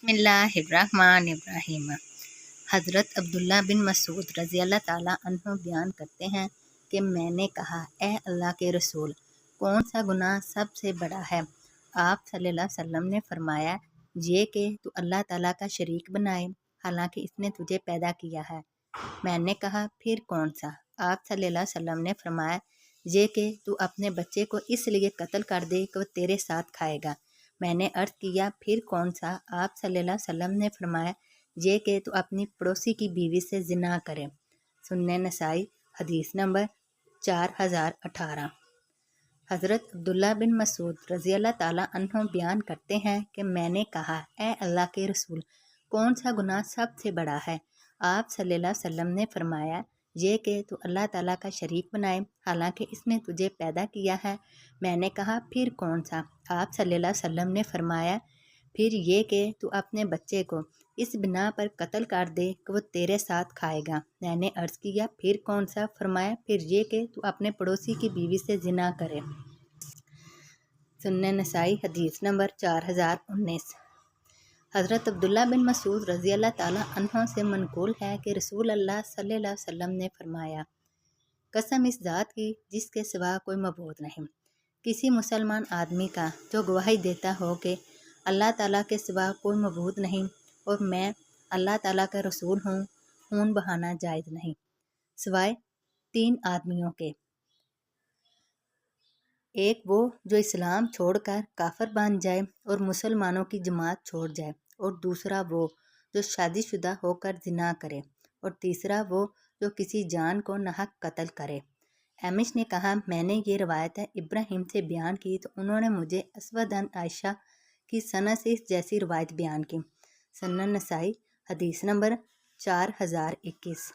बिस्मिल्लाहिर्रहमानिर्रहीम। हज़रत अब्दुल्ला बिन मसूद रज़ी अल्लाह ताला अन्हु बयान करते हैं कि मैंने कहा, ए अल्लाह के रसूल, कौन सा गुनाह सबसे बड़ा है? आप सल्लल्लाहु अलैहि वसल्लम ने फरमाया, ये कि तू अल्लाह ताला का शरीक बनाए हालांकि इसने तुझे पैदा किया है। मैंने कहा, फिर कौन सा? आप सल्लल्लाहु अलैहि वसल्लम ने फरमाया, ये कि तू अपने बच्चे को इसलिए कत्ल कर दे कि वह तेरे साथ खाएगा। मैंने अर्ज किया, फिर कौन सा? आप सल्लल्लाहु अलैहि वसल्लम ने फरमाया, ये कि तू अपनी पड़ोसी की बीवी से जिना करे। सुन्ने नसाई हदीस नंबर 4018। हज़रत अब्दुल्ला बिन मसूद रज़ी अल्लाह ताला अन्हु बयान करते हैं कि मैंने कहा, ए अल्लाह के रसूल, कौन सा गुनाह सबसे बड़ा है? आप सल्लल्लाहु अलैहि वसल्लम ने फरमाया, ये कि तू अल्लाह ताला का शरीक बनाए हालांकि इसने तुझे पैदा किया है। मैंने कहा, फिर कौन सा? आप सल्लल्लाहु अलैहि वसल्लम ने फरमाया, फिर ये कि तू अपने बच्चे को इस बिना पर कत्ल कर दे कि वो तेरे साथ खाएगा। मैंने अर्ज़ किया, फिर कौन सा? फरमाया, फिर ये कि तू अपने पड़ोसी की बीवी से जिना करे। सुन्ने नसाई हदीस नंबर 4019। हज़रत अब्दुल्ला बिन मसूद रज़ी अल्लाह ताला अन्हों से मनकूल है कि रसूल अल्लाह सल्लल्लाहु अलैहि वसल्लम ने फरमाया, कसम इस ज़ात की जिसके सिवा कोई मबूद नहीं, किसी मुसलमान आदमी का जो गवाही देता हो कि अल्लाह ताला के सिवा कोई मबूद नहीं और मैं अल्लाह ताला का रसूल हूँ, खून बहाना जायज़ नहीं, सिवाय 3 आदमियों के। एक वो जो इस्लाम छोड़कर काफिर बन जाए और मुसलमानों की जमात छोड़ जाए, और दूसरा वो जो शादीशुदा होकर जिना करे, और तीसरा वो जो किसी जान को नाहक कत्ल करे। एमिश ने कहा, मैंने ये रवायत इब्राहिम से बयान की तो उन्होंने मुझे अस्वद अन आयशा की सनद से इस जैसी रवायत बयान की। सुनन नसाई हदीस नंबर 4021।